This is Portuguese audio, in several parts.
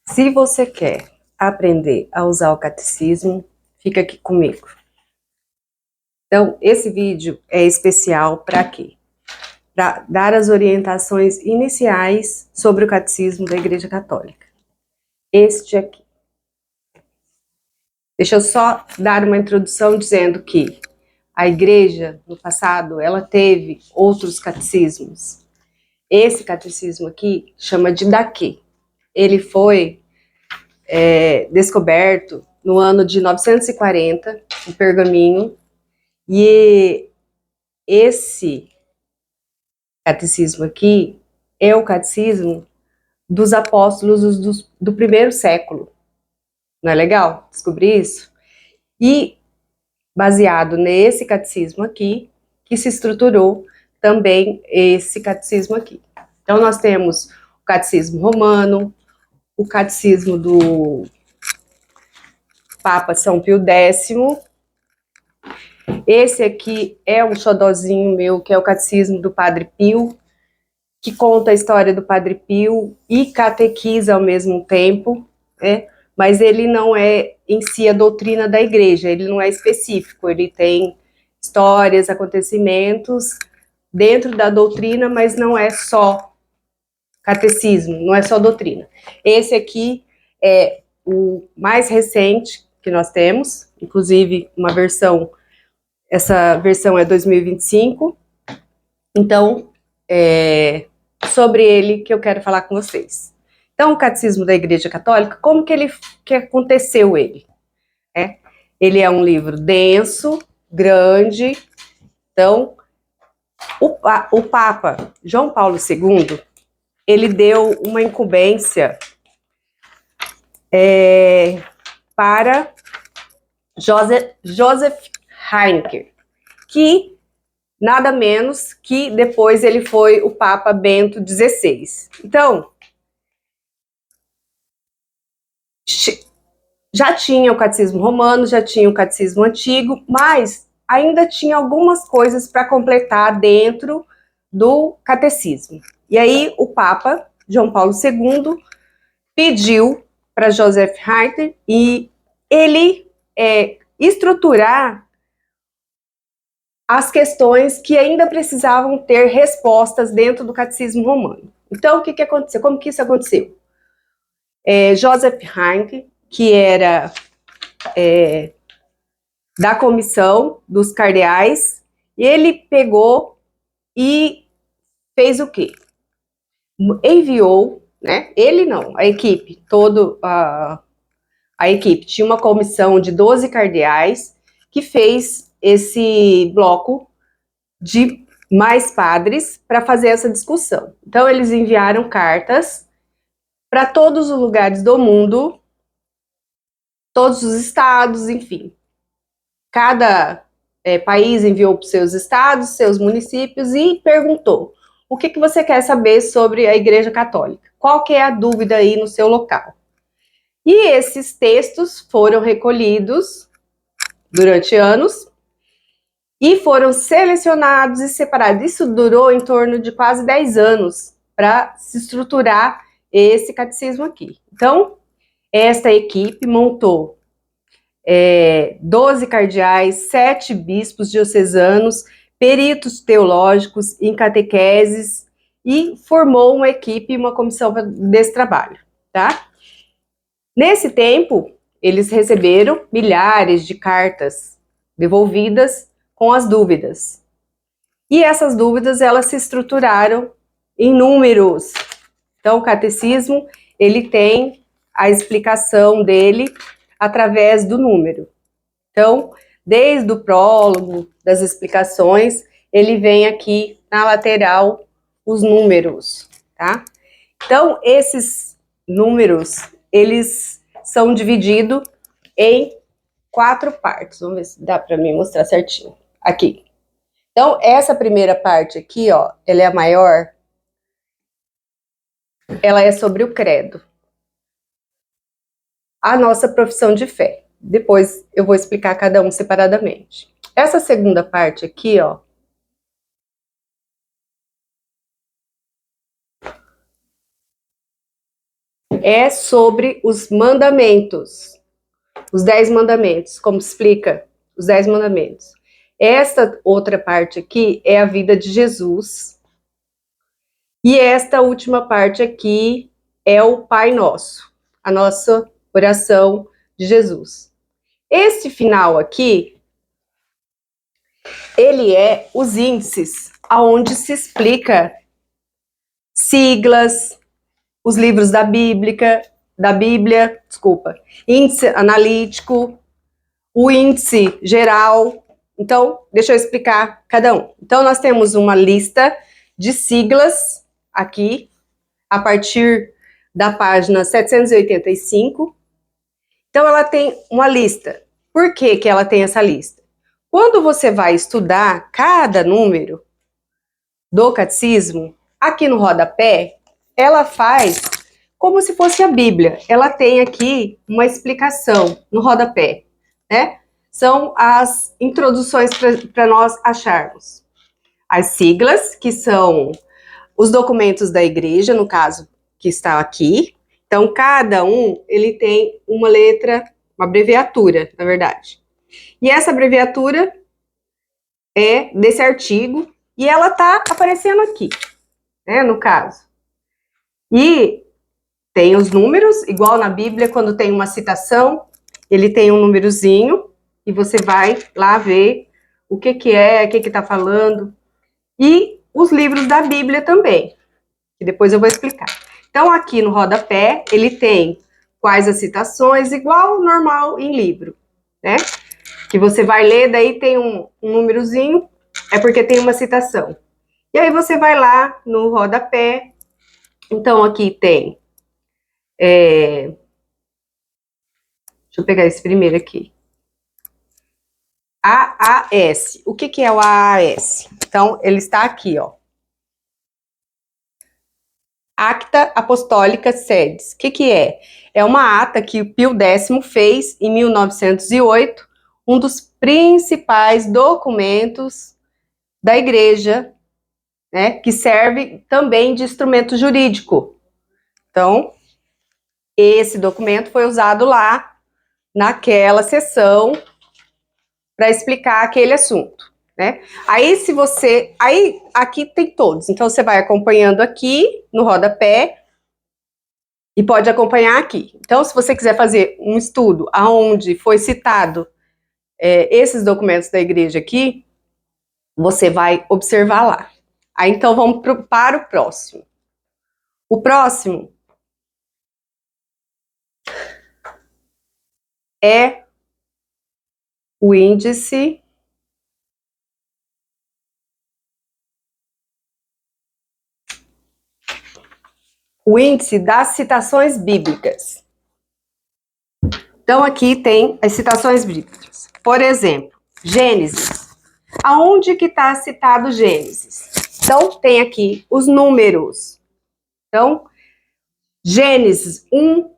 Se você quer aprender a usar o catecismo, fica aqui comigo. Então, esse vídeo é especial para quê? Para dar as orientações iniciais sobre o catecismo da Igreja Católica. Este aqui. Deixa eu só dar uma introdução dizendo que a Igreja, no passado, ela teve outros catecismos. Esse catecismo aqui chama de Didaquê. Ele foi descoberto no ano de 940, em Pergaminho, e esse catecismo aqui é o catecismo dos apóstolos do primeiro século. Não é legal descobrir isso? E baseado nesse catecismo aqui, que se estruturou também esse catecismo aqui. Então nós temos o catecismo romano, o catecismo do Papa São Pio X. Esse aqui é um xodozinho meu, que é o catecismo do Padre Pio, que conta a história do Padre Pio e catequiza ao mesmo tempo, né? Mas ele não é em si a doutrina da igreja, ele não é específico, ele tem histórias, acontecimentos dentro da doutrina, mas não é só catecismo, não é só doutrina. Esse aqui é o mais recente que nós temos, inclusive uma versão, essa versão é 2025, então sobre ele que eu quero falar com vocês. Então, o Catecismo da Igreja Católica, como que aconteceu ele? Ele é um livro denso, grande. Então, o Papa João Paulo II, ele deu uma incumbência para Joseph Heincker, que nada menos que depois ele foi o Papa Bento XVI. Então, já tinha o catecismo romano, já tinha o catecismo antigo, mas ainda tinha algumas coisas para completar dentro do catecismo. E aí o Papa João Paulo II pediu para Joseph Heincker e ele estruturar as questões que ainda precisavam ter respostas dentro do catecismo romano. Então, o que aconteceu? Como que isso aconteceu? Joseph Heincker, que era da comissão dos cardeais, ele pegou e fez o quê? Enviou, né? Ele não, a equipe, a equipe tinha uma comissão de 12 cardeais que fez esse bloco de mais padres para fazer essa discussão. Então eles enviaram cartas para todos os lugares do mundo, todos os estados, enfim. Cada país enviou para os seus estados, seus municípios e perguntou: o que você quer saber sobre a Igreja Católica? Qual que é a dúvida aí no seu local? E esses textos foram recolhidos durante anos e foram selecionados e separados. Isso durou em torno de quase 10 anos para se estruturar esse catecismo aqui. Então, esta equipe montou 12 cardeais, 7 bispos diocesanos, peritos teológicos em catequeses e formou uma equipe, uma comissão desse trabalho, tá? Nesse tempo, eles receberam milhares de cartas devolvidas com as dúvidas. E essas dúvidas, elas se estruturaram em números. Então, o catecismo, ele tem a explicação dele através do número. Então, desde o prólogo, das explicações, ele vem aqui na lateral os números, tá? Então, esses números, eles são divididos em 4 partes. Vamos ver se dá para mim mostrar certinho. Aqui. Então, essa primeira parte aqui, ó, ela é a maior. Ela é sobre o credo. A nossa profissão de fé. Depois eu vou explicar cada um separadamente. Essa segunda parte aqui, ó, é sobre os mandamentos, os 10 mandamentos, como explica os 10 mandamentos. Esta outra parte aqui é a vida de Jesus, e esta última parte aqui é o Pai Nosso, a nossa oração de Jesus. Este final aqui, ele é os índices, aonde se explica siglas, os livros da Bíblia, índice analítico, o índice geral. Então, deixa eu explicar cada um. Então, nós temos uma lista de siglas aqui, a partir da página 785. Então, ela tem uma lista. Por que que ela tem essa lista? Quando você vai estudar cada número do catecismo, aqui no rodapé, ela faz como se fosse a Bíblia. Ela tem aqui uma explicação no rodapé, né? São as introduções para nós acharmos. As siglas, que são os documentos da igreja, no caso, que está aqui. Então, cada um, ele tem uma letra, uma abreviatura, na verdade. E essa abreviatura é desse artigo, e ela está aparecendo aqui, né, no caso. E tem os números, igual na Bíblia, quando tem uma citação, ele tem um númerozinho, e você vai lá ver o que que é, o que que está falando. E os livros da Bíblia também, que depois eu vou explicar. Então, aqui no rodapé, ele tem quais as citações, igual normal em livro, né? Que você vai ler, daí tem um númerozinho, é porque tem uma citação. E aí você vai lá no rodapé. Então, aqui tem... deixa eu pegar esse primeiro aqui. AAS. O que que é o AAS? Então, ele está aqui, ó. Acta Apostólica Sedes. O que que é? É uma ata que o Pio X fez em 1908, um dos principais documentos da igreja, né, que serve também de instrumento jurídico. Então, esse documento foi usado lá naquela sessão para explicar aquele assunto, né? Aí, se você... Aí, aqui tem todos. Então, você vai acompanhando aqui no rodapé e pode acompanhar aqui. Então, se você quiser fazer um estudo aonde foi citado esses documentos da igreja aqui, você vai observar lá. Aí, então, vamos para o próximo. O próximo é o índice das citações bíblicas. Então, aqui tem as citações bíblicas. Por exemplo, Gênesis. Aonde que está citado Gênesis? Então, tem aqui os números. Então, Gênesis 1,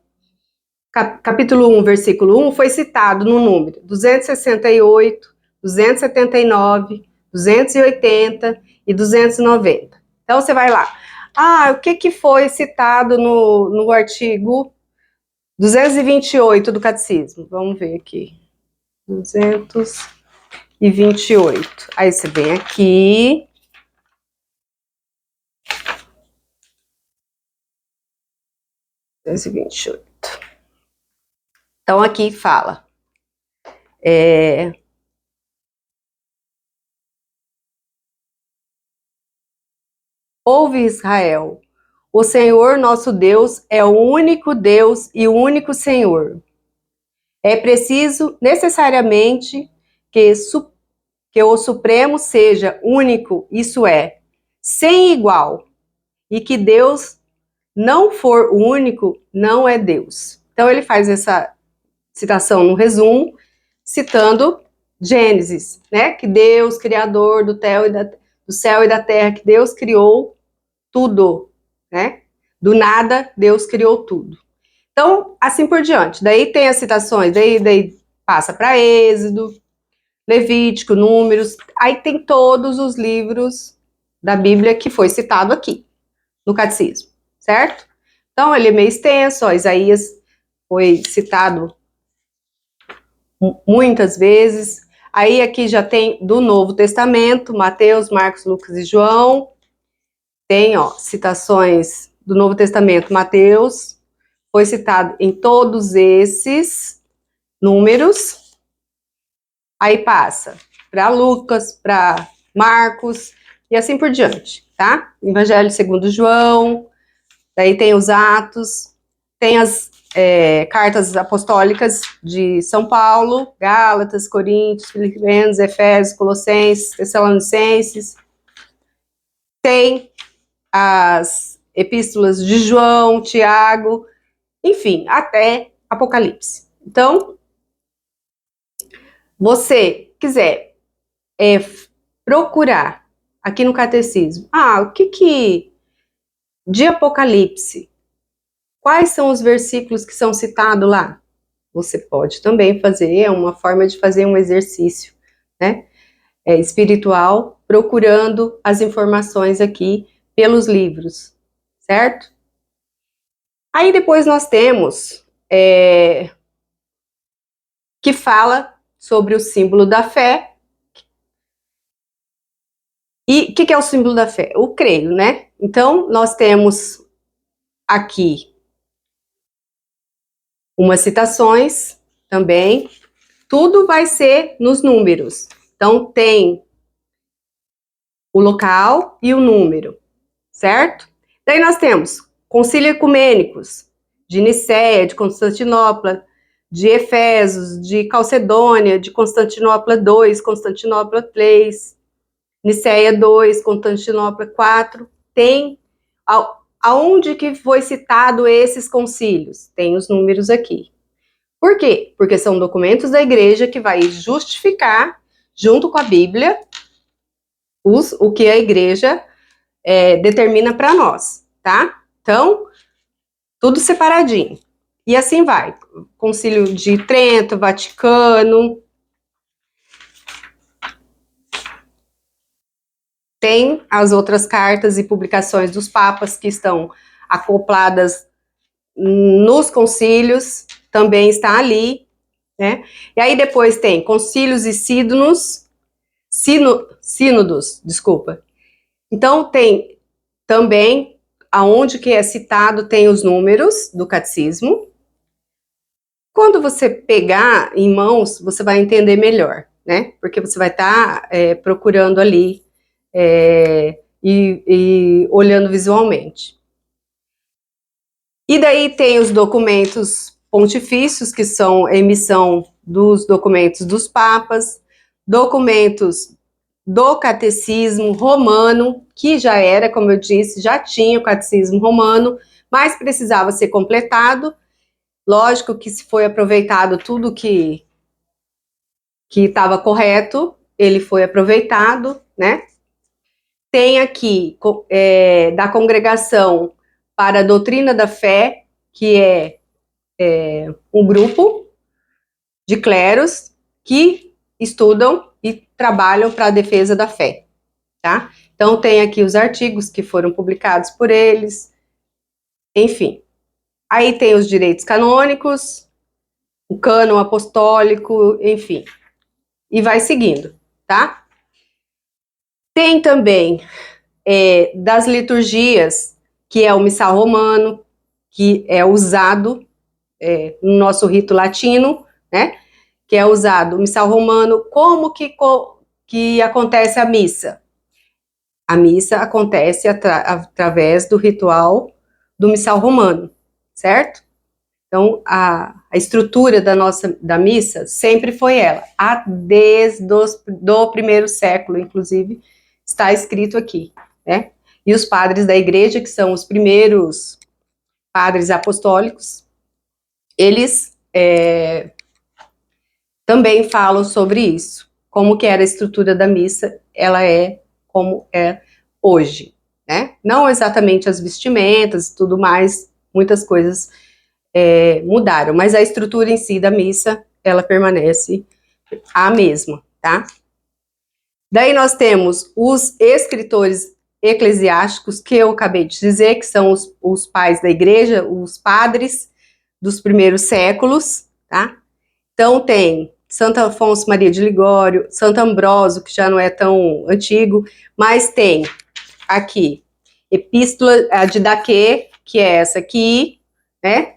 capítulo 1, versículo 1, foi citado no número 268, 279, 280 e 290. Então, você vai lá. Ah, o que que foi citado no artigo 228 do Catecismo? Vamos ver aqui. 228. Aí você vem aqui. Então, aqui fala. Ouve, Israel, o Senhor nosso Deus é o único Deus e o único Senhor. É preciso necessariamente que o Supremo seja único, isso é, sem igual, e que Deus não for o único, não é Deus. Então ele faz essa citação no resumo, citando Gênesis, né? Que Deus, criador do céu e da terra, que Deus criou tudo, né? Do nada, Deus criou tudo. Então, assim por diante. Daí tem as citações, daí passa para Êxodo, Levítico, Números, aí tem todos os livros da Bíblia que foi citado aqui, no Catecismo, certo? Então, ele é meio extenso, ó, Isaías foi citado muitas vezes. Aí aqui já tem do Novo Testamento, Mateus, Marcos, Lucas e João. Tem, ó, citações do Novo Testamento, Mateus, foi citado em todos esses números. Aí passa para Lucas, para Marcos e assim por diante, tá? Evangelho segundo João, daí tem os Atos, tem as cartas apostólicas de São Paulo, Gálatas, Coríntios, Filipenses, Efésios, Colossenses, Tessalonicenses. Tem as epístolas de João, Tiago, enfim, até Apocalipse. Então, você quiser procurar aqui no catecismo, o que de Apocalipse, quais são os versículos que são citados lá? Você pode também fazer, é uma forma de fazer um exercício, né? Espiritual, procurando as informações aqui pelos livros, certo? Aí depois nós temos que fala sobre o símbolo da fé. E o que é o símbolo da fé? O creio, né? Então, nós temos aqui umas citações também. Tudo vai ser nos números. Então, tem o local e o número, certo? Daí nós temos concílios ecumênicos de Nicéia, de Constantinopla, de Efésios, de Calcedônia, de Constantinopla II, Constantinopla III, Nicéia II, Constantinopla IV. Tem aonde que foi citado esses concílios? Tem os números aqui. Por quê? Porque são documentos da igreja que vai justificar, junto com a Bíblia, o que a igreja determina para nós, tá? Então, tudo separadinho. E assim vai. Concílio de Trento, Vaticano. Tem as outras cartas e publicações dos papas que estão acopladas nos concílios, também está ali, né? E aí depois tem concílios e sínodos, desculpa. Então tem também, aonde que é citado, tem os números do catecismo. Quando você pegar em mãos, você vai entender melhor, né? Porque você vai estar procurando ali e olhando visualmente. E daí tem os documentos pontifícios, que são a emissão dos documentos dos papas, documentos do catecismo romano, que já era, como eu disse, já tinha o catecismo romano, mas precisava ser completado. Lógico que se foi aproveitado tudo que estava correto, ele foi aproveitado, né? Tem aqui da Congregação para a Doutrina da Fé, que é um grupo de clérigos que estudam e trabalham para a defesa da fé, tá? Então tem aqui os artigos que foram publicados por eles, enfim. Aí tem os direitos canônicos, o cânon apostólico, enfim. E vai seguindo, tá? Tem também das liturgias, que é o missal romano, que é usado no nosso rito latino, né? Que é usado o missal romano. Como que acontece a missa? A missa acontece através do ritual do missal romano, certo? Então, a estrutura da missa sempre foi ela, desde do primeiro século, inclusive, está escrito aqui, né? E os padres da igreja, que são os primeiros padres apostólicos, eles também falam sobre isso, como que era a estrutura da missa, ela é como é hoje, né? Não exatamente as vestimentas e tudo mais, muitas coisas mudaram, mas a estrutura em si da missa, ela permanece a mesma, tá? Daí nós temos os escritores eclesiásticos, que eu acabei de dizer, que são os pais da igreja, os padres dos primeiros séculos, tá? Então tem Santo Afonso Maria de Ligório, Santo Ambrósio, que já não é tão antigo, mas tem aqui Epístola de Daquê, que é essa aqui, né?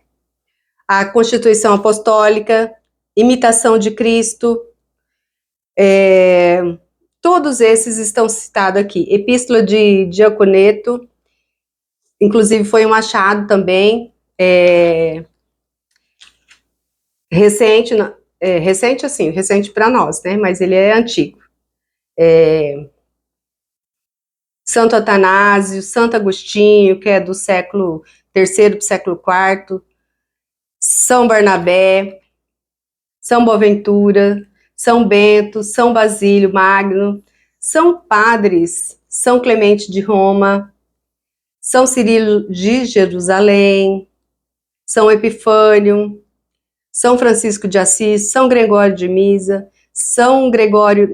A Constituição Apostólica, Imitação de Cristo, todos esses estão citados aqui. Epístola de Diaconeto, inclusive foi um achado também, recente, recente para nós, né? Mas ele é antigo. Santo Atanásio, Santo Agostinho, que é do século III para o século IV, São Barnabé, São Boaventura, São Bento, São Basílio Magno, são padres, São Clemente de Roma, São Cirilo de Jerusalém, São Epifânio, São Francisco de Assis, São Gregório de Nisa, São Gregório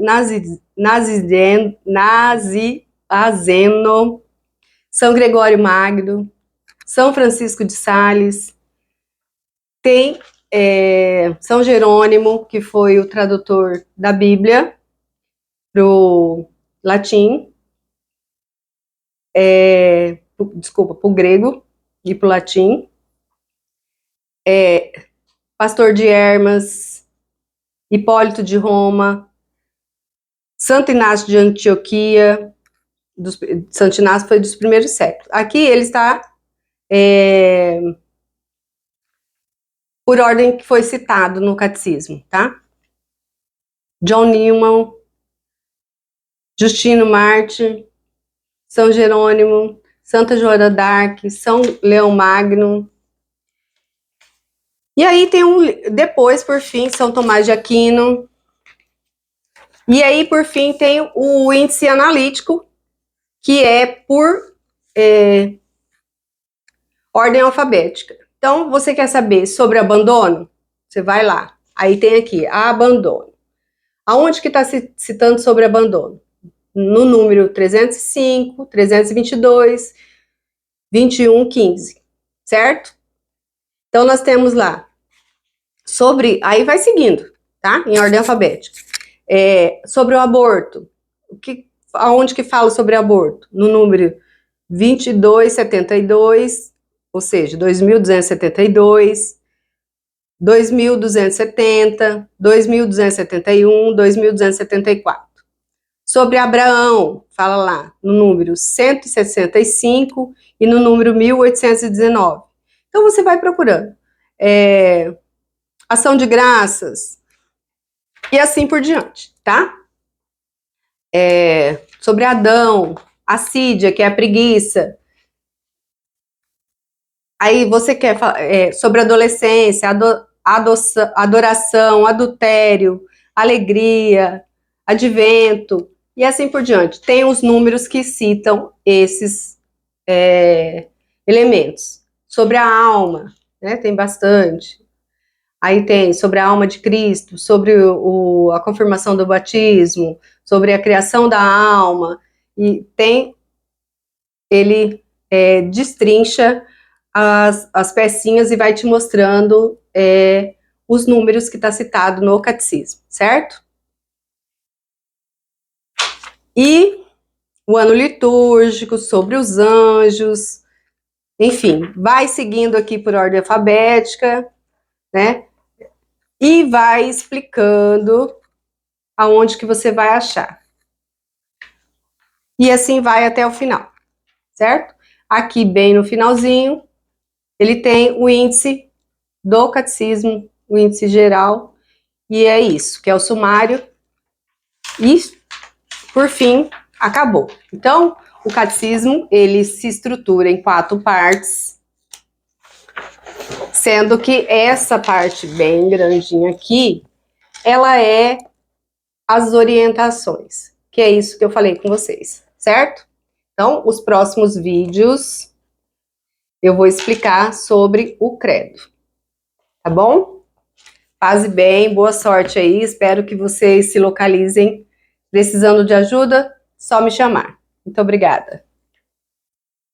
Nazianzeno, São Gregório Magno, São Francisco de Sales, tem São Jerônimo, que foi o tradutor da Bíblia para o latim, para o grego e para o latim, Pastor de Hermas, Hipólito de Roma, Santo Inácio de Antioquia. Santo Inácio foi dos primeiros séculos. Aqui ele está por ordem que foi citado no catecismo, tá? John Newman, Justino Marte, São Jerônimo, Santa Joana d'Arc, São Leão Magno. E aí tem depois, por fim, São Tomás de Aquino. E aí, por fim, tem o índice analítico, que é por ordem alfabética. Então, você quer saber sobre abandono? Você vai lá. Aí tem aqui, abandono. Aonde que está citando sobre abandono? No número 305, 322, 21, 15, certo? Então, nós temos lá, aí vai seguindo, tá? Em ordem alfabética. Sobre o aborto, aonde que fala sobre aborto? No número 2272, ou seja, 2272, 2270, 2271, 2274. Sobre Abraão, fala lá no número 165 e no número 1819. Então você vai procurando. Ação de graças e assim por diante, tá? Sobre Adão, assídia, que é a preguiça. Aí você quer falar sobre adolescência, adoração, adultério, alegria, advento, e assim por diante. Tem os números que citam esses elementos. Sobre a alma, né, tem bastante. Aí tem sobre a alma de Cristo, sobre a confirmação do batismo, sobre a criação da alma, e ele destrincha as pecinhas e vai te mostrando os números que está citado no catecismo, certo? E o ano litúrgico, sobre os anjos, enfim, vai seguindo aqui por ordem alfabética, né? E vai explicando aonde que você vai achar. E assim vai até o final, certo? Aqui bem no finalzinho, ele tem o índice do catecismo, o índice geral, e é isso, que é o sumário, e, por fim, acabou. Então, o catecismo, ele se estrutura em 4 partes, sendo que essa parte bem grandinha aqui, ela é as orientações, que é isso que eu falei com vocês, certo? Então, os próximos vídeos, eu vou explicar sobre o credo, tá bom? Paz e bem, boa sorte aí, espero que vocês se localizem. Precisando de ajuda, só me chamar. Muito obrigada.